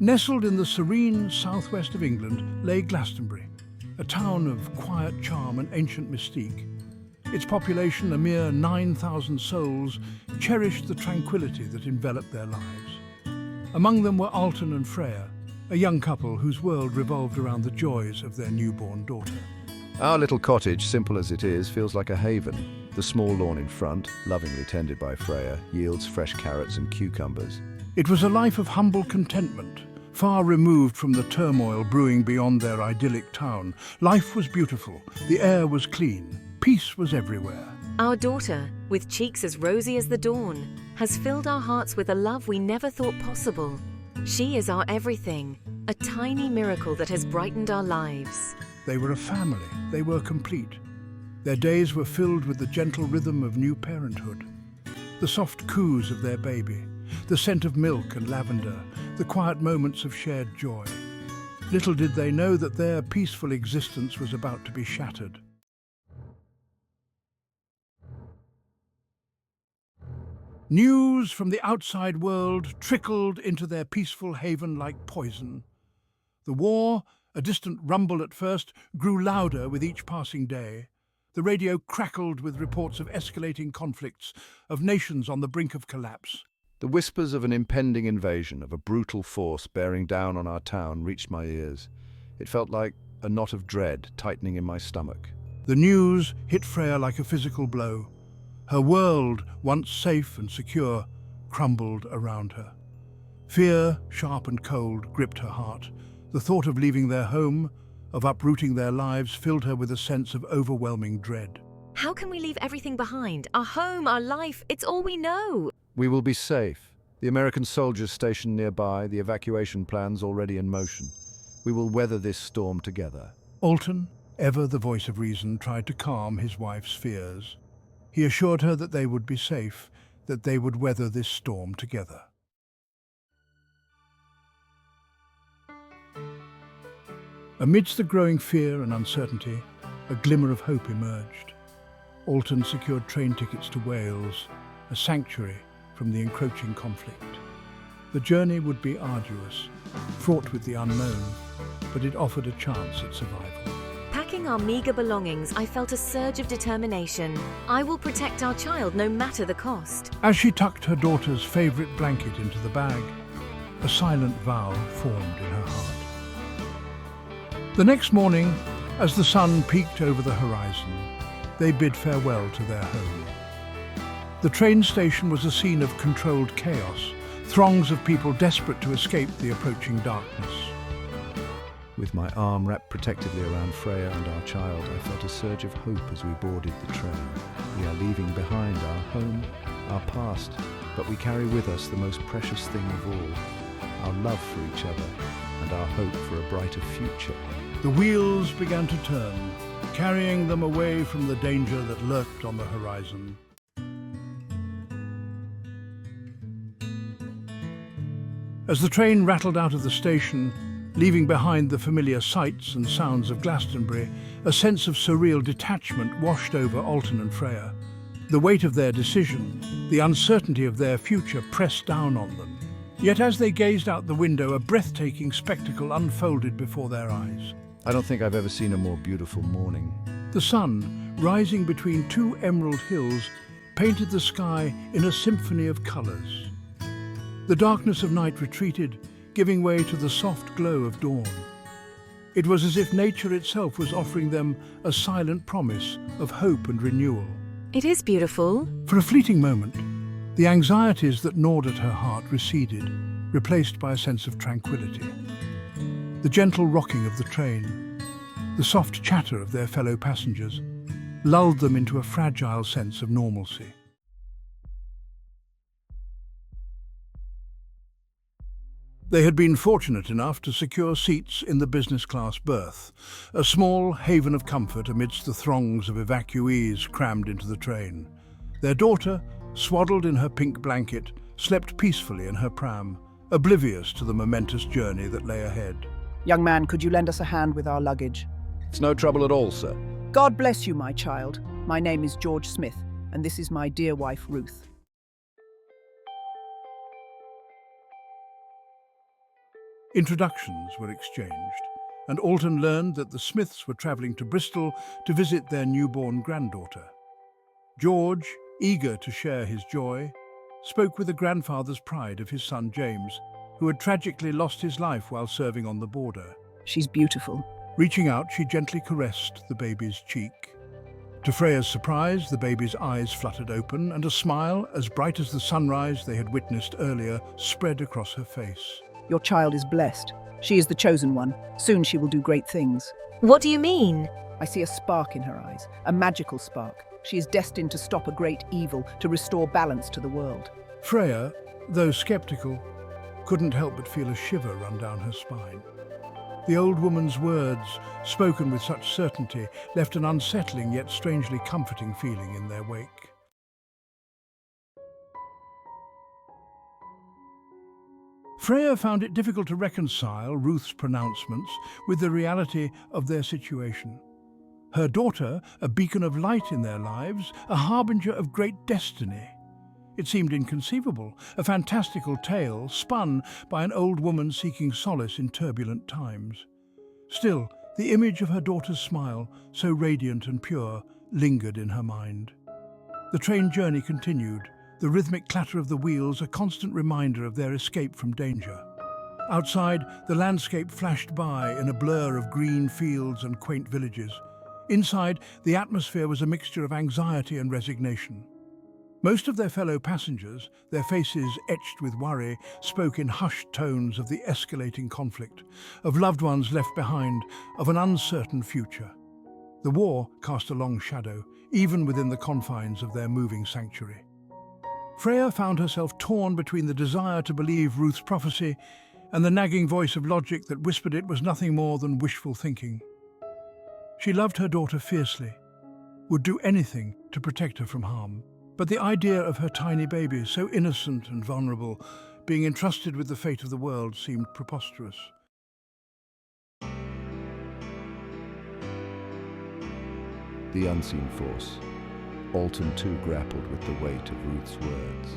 Nestled in the serene southwest of England lay Glastonbury, a town of quiet charm and ancient mystique. Its population, a mere 9,000 souls, cherished the tranquility that enveloped their lives. Among them were Alton and Freya, a young couple whose world revolved around the joys of their newborn daughter. Our little cottage, simple as it is, feels like a haven. The small lawn in front, lovingly tended by Freya, yields fresh carrots and cucumbers. It was a life of humble contentment, far removed from the turmoil brewing beyond their idyllic town. Life was beautiful, the air was clean, peace was everywhere. Our daughter, with cheeks as rosy as the dawn, has filled our hearts with a love we never thought possible. She is our everything, a tiny miracle that has brightened our lives. They were a family, they were complete. Their days were filled with the gentle rhythm of new parenthood, the soft coos of their baby, the scent of milk and lavender, the quiet moments of shared joy. Little did they know that their peaceful existence was about to be shattered. News from the outside world trickled into their peaceful haven like poison. The war, a distant rumble at first, grew louder with each passing day. The radio crackled with reports of escalating conflicts, of nations on the brink of collapse. The whispers of an impending invasion, of a brutal force bearing down on our town, reached my ears. It felt like a knot of dread tightening in my stomach. The news hit Freya like a physical blow. Her world, once safe and secure, crumbled around her. Fear, sharp and cold, gripped her heart. The thought of leaving their home, of uprooting their lives, filled her with a sense of overwhelming dread. How can we leave everything behind? Our home, our life, it's all we know. We will be safe. The American soldiers stationed nearby, the evacuation plans already in motion. We will weather this storm together. Alton, ever the voice of reason, tried to calm his wife's fears. He assured her that they would be safe, that they would weather this storm together. Amidst the growing fear and uncertainty, a glimmer of hope emerged. Alton secured train tickets to Wales, a sanctuary from the encroaching conflict. The journey would be arduous, fraught with the unknown, but it offered a chance at survival. Packing our meager belongings, I felt a surge of determination. I will protect our child no matter the cost. As she tucked her daughter's favourite blanket into the bag, a silent vow formed in her heart. The next morning, as the sun peeked over the horizon, they bid farewell to their home. The train station was a scene of controlled chaos, throngs of people desperate to escape the approaching darkness. With my arm wrapped protectively around Freya and our child, I felt a surge of hope as we boarded the train. We are leaving behind our home, our past, but we carry with us the most precious thing of all, our love for each other and our hope for a brighter future. The wheels began to turn, carrying them away from the danger that lurked on the horizon. As the train rattled out of the station, leaving behind the familiar sights and sounds of Glastonbury, a sense of surreal detachment washed over Alton and Freya. The weight of their decision, the uncertainty of their future pressed down on them. Yet as they gazed out the window, a breathtaking spectacle unfolded before their eyes. I don't think I've ever seen a more beautiful morning. The sun, rising between two emerald hills, painted the sky in a symphony of colours. The darkness of night retreated, giving way to the soft glow of dawn. It was as if nature itself was offering them a silent promise of hope and renewal. It is beautiful. For a fleeting moment, the anxieties that gnawed at her heart receded, replaced by a sense of tranquility. The gentle rocking of the train, the soft chatter of their fellow passengers, lulled them into a fragile sense of normalcy. They had been fortunate enough to secure seats in the business-class berth, a small haven of comfort amidst the throngs of evacuees crammed into the train. Their daughter, swaddled in her pink blanket, slept peacefully in her pram, oblivious to the momentous journey that lay ahead. Young man, could you lend us a hand with our luggage? It's no trouble at all, sir. God bless you, my child. My name is George Smith, and this is my dear wife, Ruth. Introductions were exchanged, and Alton learned that the Smiths were travelling to Bristol to visit their newborn granddaughter. George, eager to share his joy, spoke with a grandfather's pride of his son James, who had tragically lost his life while serving on the border. She's beautiful. Reaching out, she gently caressed the baby's cheek. To Freya's surprise, the baby's eyes fluttered open, and a smile, as bright as the sunrise they had witnessed earlier, spread across her face. Your child is blessed. She is the chosen one. Soon she will do great things. What do you mean? I see a spark in her eyes, a magical spark. She is destined to stop a great evil, to restore balance to the world. Freya, though skeptical, couldn't help but feel a shiver run down her spine. The old woman's words, spoken with such certainty, left an unsettling yet strangely comforting feeling in their wake. Freya found it difficult to reconcile Ruth's pronouncements with the reality of their situation. Her daughter, a beacon of light in their lives, a harbinger of great destiny. It seemed inconceivable, a fantastical tale spun by an old woman seeking solace in turbulent times. Still, the image of her daughter's smile, so radiant and pure, lingered in her mind. The train journey continued, the rhythmic clatter of the wheels a constant reminder of their escape from danger. Outside, the landscape flashed by in a blur of green fields and quaint villages. Inside, the atmosphere was a mixture of anxiety and resignation. Most of their fellow passengers, their faces etched with worry, spoke in hushed tones of the escalating conflict, of loved ones left behind, of an uncertain future. The war cast a long shadow, even within the confines of their moving sanctuary. Freya found herself torn between the desire to believe Ruth's prophecy and the nagging voice of logic that whispered it was nothing more than wishful thinking. She loved her daughter fiercely, would do anything to protect her from harm. But the idea of her tiny baby, so innocent and vulnerable, being entrusted with the fate of the world seemed preposterous. The unseen force. Alton too grappled with the weight of Ruth's words.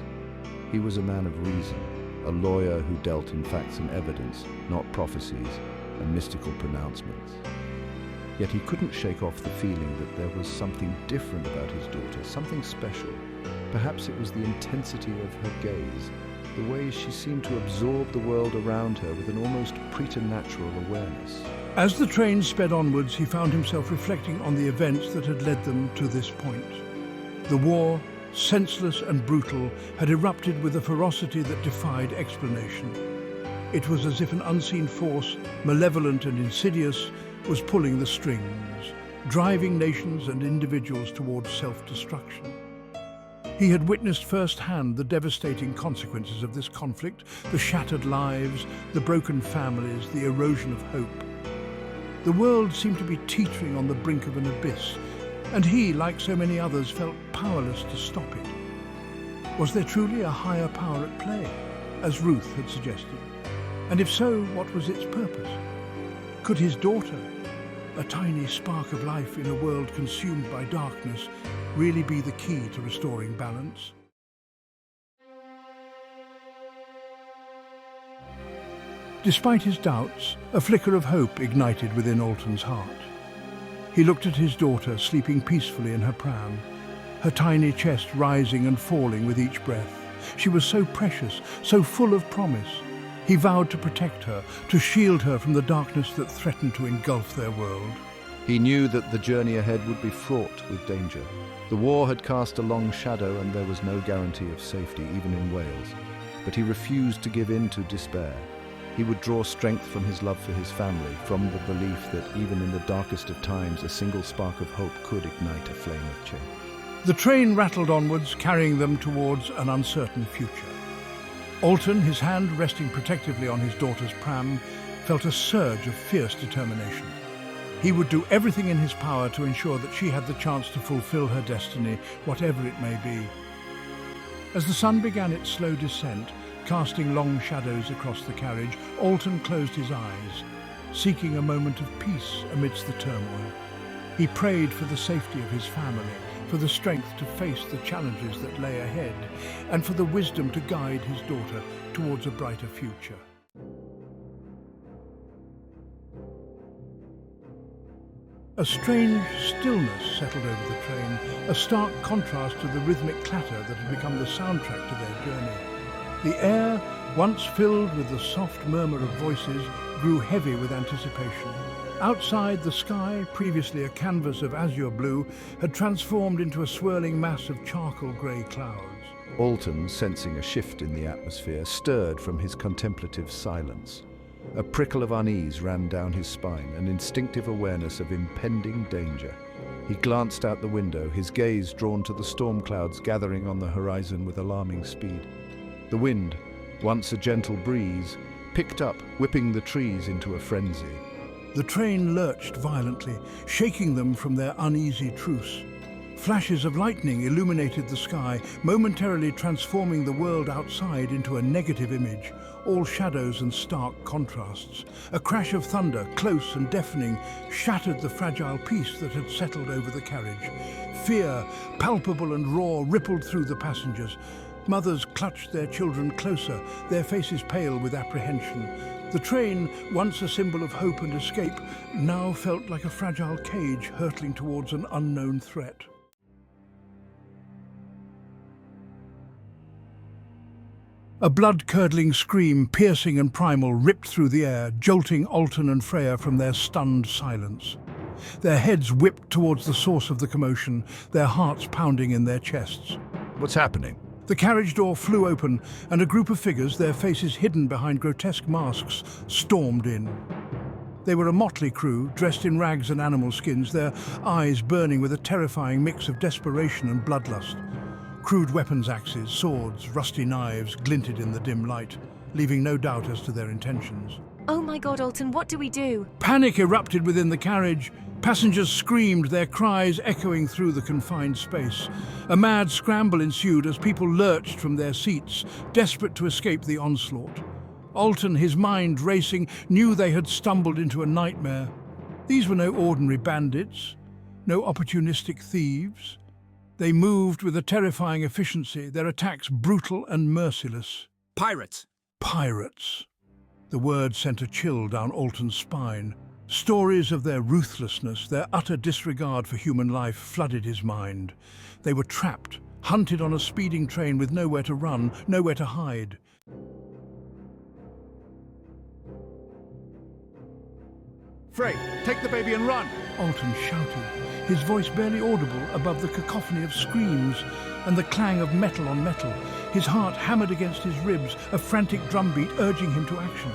He was a man of reason, a lawyer who dealt in facts and evidence, not prophecies and mystical pronouncements. Yet he couldn't shake off the feeling that there was something different about his daughter, something special. Perhaps it was the intensity of her gaze, the way she seemed to absorb the world around her with an almost preternatural awareness. As the train sped onwards, he found himself reflecting on the events that had led them to this point. The war, senseless and brutal, had erupted with a ferocity that defied explanation. It was as if an unseen force, malevolent and insidious, was pulling the strings, driving nations and individuals towards self-destruction. He had witnessed firsthand the devastating consequences of this conflict, the shattered lives, the broken families, the erosion of hope. The world seemed to be teetering on the brink of an abyss, and he, like so many others, felt powerless to stop it. Was there truly a higher power at play, as Ruth had suggested? And if so, what was its purpose? Could his daughter, a tiny spark of life in a world consumed by darkness, really be the key to restoring balance? Despite his doubts, a flicker of hope ignited within Alton's heart. He looked at his daughter sleeping peacefully in her pram, her tiny chest rising and falling with each breath. She was so precious, so full of promise. He vowed to protect her, to shield her from the darkness that threatened to engulf their world. He knew that the journey ahead would be fraught with danger. The war had cast a long shadow and there was no guarantee of safety, even in Wales. But he refused to give in to despair. He would draw strength from his love for his family, from the belief that even in the darkest of times, a single spark of hope could ignite a flame of change. The train rattled onwards, carrying them towards an uncertain future. Alton, his hand resting protectively on his daughter's pram, felt a surge of fierce determination. He would do everything in his power to ensure that she had the chance to fulfill her destiny, whatever it may be. As the sun began its slow descent, casting long shadows across the carriage, Alton closed his eyes, seeking a moment of peace amidst the turmoil. He prayed for the safety of his family, for the strength to face the challenges that lay ahead, and for the wisdom to guide his daughter towards a brighter future. A strange stillness settled over the train, a stark contrast to the rhythmic clatter that had become the soundtrack to their journey. The air, once filled with the soft murmur of voices, grew heavy with anticipation. Outside, the sky, previously a canvas of azure blue, had transformed into a swirling mass of charcoal grey clouds. Alton, sensing a shift in the atmosphere, stirred from his contemplative silence. A prickle of unease ran down his spine, an instinctive awareness of impending danger. He glanced out the window, his gaze drawn to the storm clouds gathering on the horizon with alarming speed. The wind, once a gentle breeze, picked up, whipping the trees into a frenzy. The train lurched violently, shaking them from their uneasy truce. Flashes of lightning illuminated the sky, momentarily transforming the world outside into a negative image, all shadows and stark contrasts. A crash of thunder, close and deafening, shattered the fragile peace that had settled over the carriage. Fear, palpable and raw, rippled through the passengers. Mothers clutched their children closer, their faces pale with apprehension. The train, once a symbol of hope and escape, now felt like a fragile cage hurtling towards an unknown threat. A blood-curdling scream, piercing and primal, ripped through the air, jolting Alton and Freya from their stunned silence. Their heads whipped towards the source of the commotion, their hearts pounding in their chests. What's happening? The carriage door flew open, and a group of figures, their faces hidden behind grotesque masks, stormed in. They were a motley crew, dressed in rags and animal skins, their eyes burning with a terrifying mix of desperation and bloodlust. Crude weapons axes, swords, rusty knives glinted in the dim light, leaving no doubt as to their intentions. Oh my God, Alton, what do we do? Panic erupted within the carriage. Passengers screamed, their cries echoing through the confined space. A mad scramble ensued as people lurched from their seats, desperate to escape the onslaught. Alton, his mind racing, knew they had stumbled into a nightmare. These were no ordinary bandits, no opportunistic thieves. They moved with a terrifying efficiency, their attacks brutal and merciless. Pirates! Pirates. The word sent a chill down Alton's spine. Stories of their ruthlessness, their utter disregard for human life flooded his mind. They were trapped, hunted on a speeding train with nowhere to run, nowhere to hide. Frey, take the baby and run! Alton shouted, his voice barely audible above the cacophony of screams and the clang of metal on metal. His heart hammered against his ribs, a frantic drumbeat urging him to action.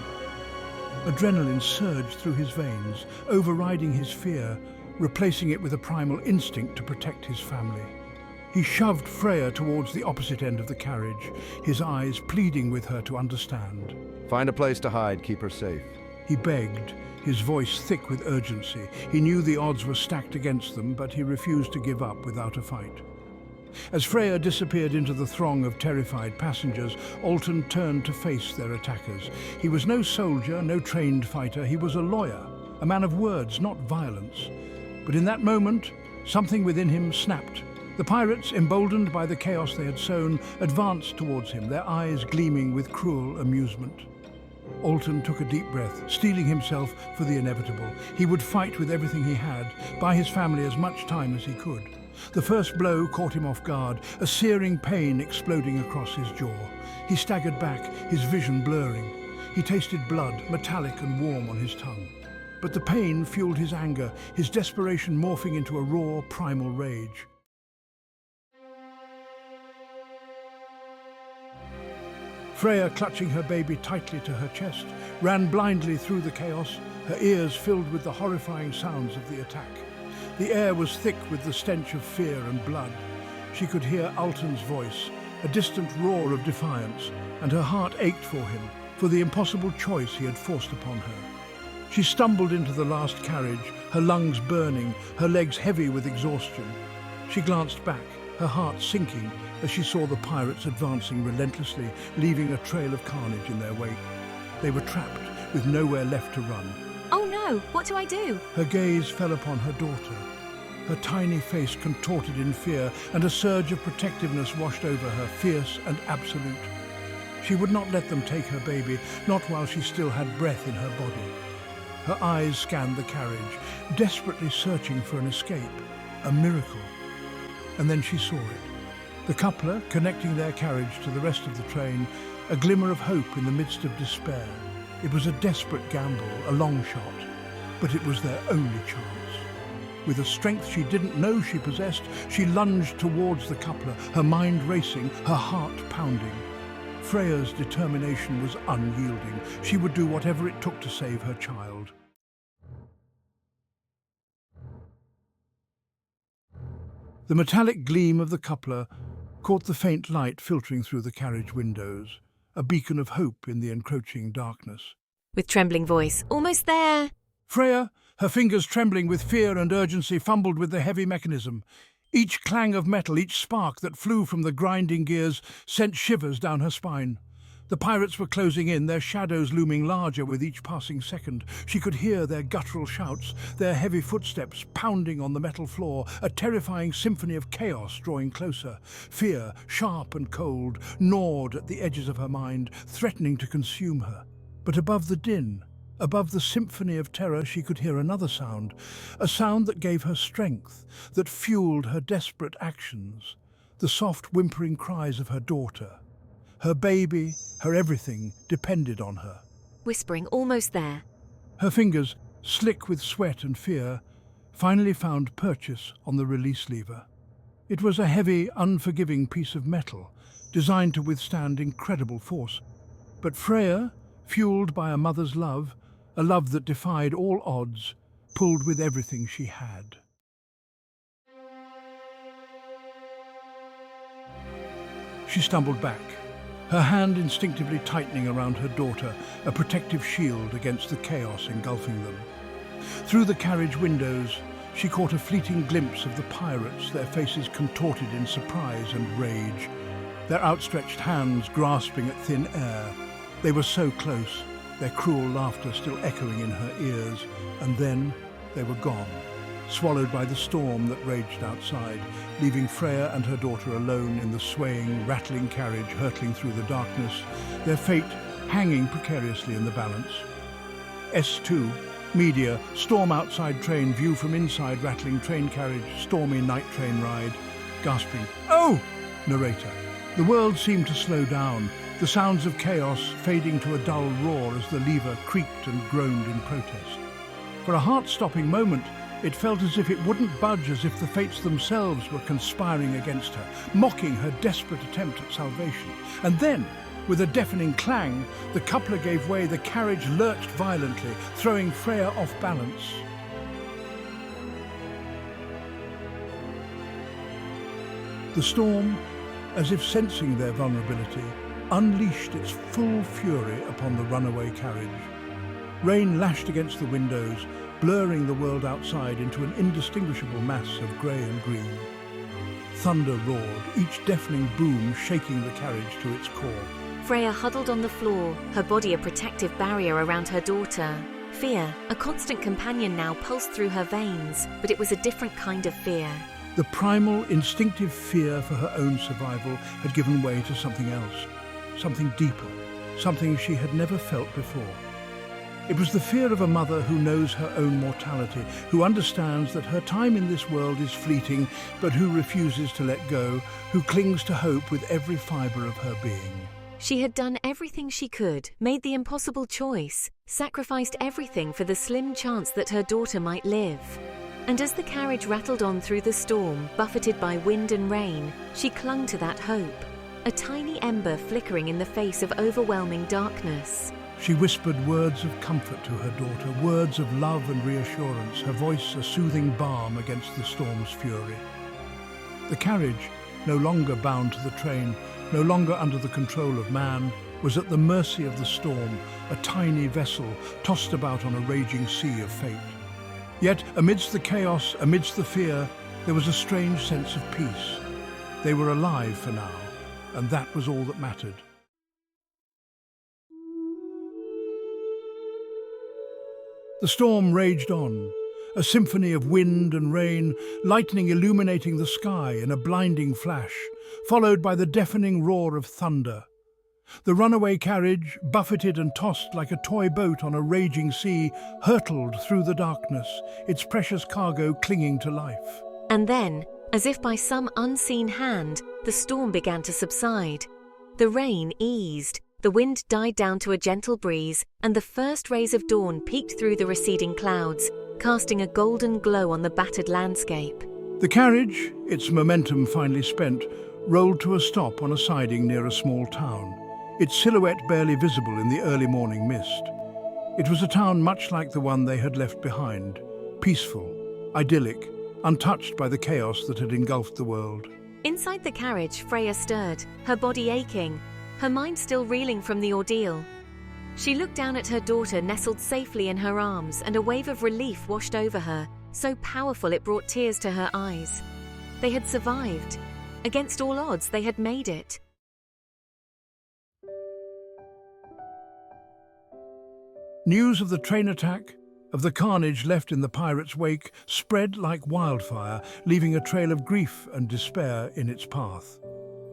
Adrenaline surged through his veins, overriding his fear, replacing it with a primal instinct to protect his family. He shoved Freya towards the opposite end of the carriage, his eyes pleading with her to understand. Find a place to hide, keep her safe. He begged, his voice thick with urgency. He knew the odds were stacked against them, but he refused to give up without a fight. As Freya disappeared into the throng of terrified passengers, Alton turned to face their attackers. He was no soldier, no trained fighter. He was a lawyer, a man of words, not violence. But in that moment, something within him snapped. The pirates, emboldened by the chaos they had sown, advanced towards him, their eyes gleaming with cruel amusement. Alton took a deep breath, steeling himself for the inevitable. He would fight with everything he had, buy his family as much time as he could. The first blow caught him off guard, a searing pain exploding across his jaw. He staggered back, his vision blurring. He tasted blood, metallic and warm on his tongue. But the pain fueled his anger, his desperation morphing into a raw, primal rage. Freya, clutching her baby tightly to her chest, ran blindly through the chaos, her ears filled with the horrifying sounds of the attack. The air was thick with the stench of fear and blood. She could hear Alton's voice, a distant roar of defiance, and her heart ached for him, for the impossible choice he had forced upon her. She stumbled into the last carriage, her lungs burning, her legs heavy with exhaustion. She glanced back, her heart sinking as she saw the pirates advancing relentlessly, leaving a trail of carnage in their wake. They were trapped, with nowhere left to run. Oh no, what do I do? Her gaze fell upon her daughter. Her tiny face contorted in fear, and a surge of protectiveness washed over her, fierce and absolute. She would not let them take her baby, not while she still had breath in her body. Her eyes scanned the carriage, desperately searching for an escape, a miracle. And then she saw it. The coupler connecting their carriage to the rest of the train, a glimmer of hope in the midst of despair. It was a desperate gamble, a long shot, but it was their only chance. With a strength she didn't know she possessed, she lunged towards the coupler, her mind racing, her heart pounding. Freya's determination was unyielding. She would do whatever it took to save her child. The metallic gleam of the coupler caught the faint light filtering through the carriage windows, a beacon of hope in the encroaching darkness. With trembling voice, "Almost there!" Freya, her fingers trembling with fear and urgency, fumbled with the heavy mechanism. Each clang of metal, each spark that flew from the grinding gears sent shivers down her spine. The pirates were closing in, their shadows looming larger with each passing second. She could hear their guttural shouts, their heavy footsteps pounding on the metal floor, a terrifying symphony of chaos drawing closer. Fear, sharp and cold, gnawed at the edges of her mind, threatening to consume her. But above the din, above the symphony of terror, she could hear another sound, a sound that gave her strength, that fueled her desperate actions, the soft whimpering cries of her daughter. Her baby, her everything, depended on her. Whispering, "Almost there." Her fingers, slick with sweat and fear, finally found purchase on the release lever. It was a heavy, unforgiving piece of metal, designed to withstand incredible force. But Freya, fueled by a mother's love, a love that defied all odds, pulled with everything she had. She stumbled back, her hand instinctively tightening around her daughter, a protective shield against the chaos engulfing them. Through the carriage windows, she caught a fleeting glimpse of the pirates, their faces contorted in surprise and rage, their outstretched hands grasping at thin air. They were so close, their cruel laughter still echoing in her ears, and then they were gone, swallowed by the storm that raged outside, leaving Freya and her daughter alone in the swaying, rattling carriage hurtling through the darkness, their fate hanging precariously in the balance. S2, media, storm outside train, view from inside rattling train carriage, stormy night train ride, gasping, "Oh!" Narrator. The world seemed to slow down, the sounds of chaos fading to a dull roar as the lever creaked and groaned in protest. For a heart-stopping moment, it felt as if it wouldn't budge, as if the fates themselves were conspiring against her, mocking her desperate attempt at salvation. And then, with a deafening clang, the coupler gave way, the carriage lurched violently, throwing Freya off balance. The storm, as if sensing their vulnerability, unleashed its full fury upon the runaway carriage. Rain lashed against the windows, blurring the world outside into an indistinguishable mass of grey and green. Thunder roared, each deafening boom shaking the carriage to its core. Freya huddled on the floor, her body a protective barrier around her daughter. Fear, a constant companion now, pulsed through her veins, but it was a different kind of fear. The primal, instinctive fear for her own survival had given way to something else, something deeper, something she had never felt before. It was the fear of a mother who knows her own mortality, who understands that her time in this world is fleeting, but who refuses to let go, who clings to hope with every fibre of her being. She had done everything she could, made the impossible choice, sacrificed everything for the slim chance that her daughter might live. And as the carriage rattled on through the storm, buffeted by wind and rain, she clung to that hope, a tiny ember flickering in the face of overwhelming darkness. She whispered words of comfort to her daughter, words of love and reassurance, her voice a soothing balm against the storm's fury. The carriage, no longer bound to the train, no longer under the control of man, was at the mercy of the storm, a tiny vessel tossed about on a raging sea of fate. Yet, amidst the chaos, amidst the fear, there was a strange sense of peace. They were alive for now, and that was all that mattered. The storm raged on, a symphony of wind and rain, lightning illuminating the sky in a blinding flash, followed by the deafening roar of thunder. The runaway carriage, buffeted and tossed like a toy boat on a raging sea, hurtled through the darkness, its precious cargo clinging to life. And then, as if by some unseen hand, the storm began to subside. The rain eased, the wind died down to a gentle breeze, and the first rays of dawn peeked through the receding clouds, casting a golden glow on the battered landscape. The carriage, its momentum finally spent, rolled to a stop on a siding near a small town, its silhouette barely visible in the early morning mist. It was a town much like the one they had left behind, peaceful, idyllic, untouched by the chaos that had engulfed the world. Inside the carriage, Freya stirred, her body aching, her mind still reeling from the ordeal. She looked down at her daughter nestled safely in her arms, and a wave of relief washed over her, so powerful it brought tears to her eyes. They had survived. Against all odds, they had made it. News of the train attack, of the carnage left in the pirates' wake, spread like wildfire, leaving a trail of grief and despair in its path.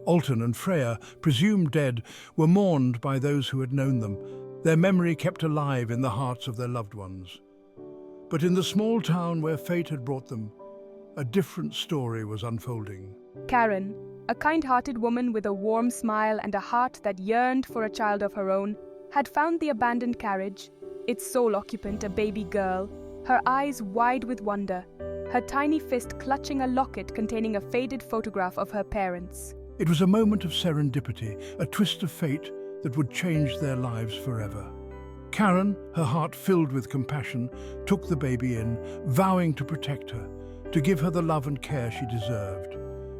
Alton and Freya, presumed dead, were mourned by those who had known them, their memory kept alive in the hearts of their loved ones. But in the small town where fate had brought them, a different story was unfolding. Karen, a kind-hearted woman with a warm smile and a heart that yearned for a child of her own, had found the abandoned carriage, its sole occupant a baby girl, her eyes wide with wonder, her tiny fist clutching a locket containing a faded photograph of her parents. It was a moment of serendipity, a twist of fate that would change their lives forever. Karen, her heart filled with compassion, took the baby in, vowing to protect her, to give her the love and care she deserved.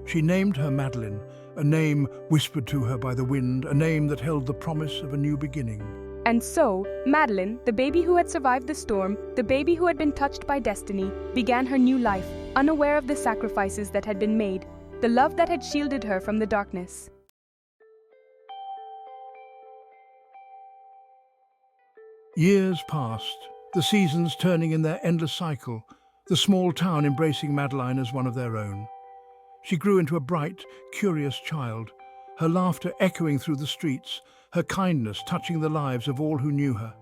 She named her Madeline, a name whispered to her by the wind, a name that held the promise of a new beginning. And so, Madeline, the baby who had survived the storm, the baby who had been touched by destiny, began her new life, unaware of the sacrifices that had been made, the love that had shielded her from the darkness. Years passed, the seasons turning in their endless cycle, the small town embracing Madeline as one of their own. She grew into a bright, curious child, her laughter echoing through the streets, her kindness touching the lives of all who knew her.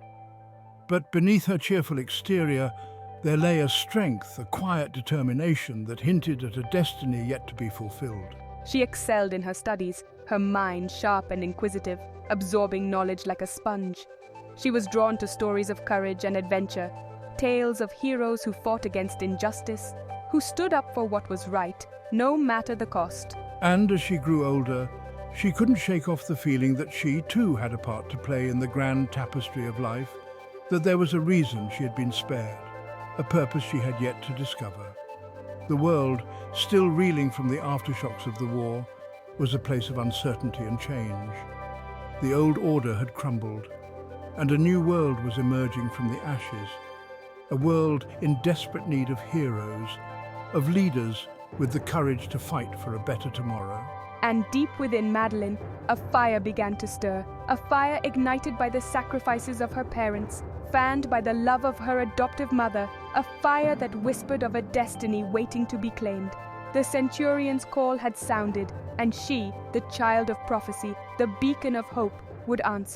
But beneath her cheerful exterior, there lay a strength, a quiet determination that hinted at a destiny yet to be fulfilled. She excelled in her studies, her mind sharp and inquisitive, absorbing knowledge like a sponge. She was drawn to stories of courage and adventure, tales of heroes who fought against injustice, who stood up for what was right, no matter the cost. And as she grew older, she couldn't shake off the feeling that she too had a part to play in the grand tapestry of life, that there was a reason she had been spared, a purpose she had yet to discover. The world, still reeling from the aftershocks of the war, was a place of uncertainty and change. The old order had crumbled, and a new world was emerging from the ashes, a world in desperate need of heroes, of leaders with the courage to fight for a better tomorrow. And deep within Madeline, a fire began to stir, a fire ignited by the sacrifices of her parents, fanned by the love of her adoptive mother, a fire that whispered of a destiny waiting to be claimed. The centurion's call had sounded, and she, the child of prophecy, the beacon of hope, would answer.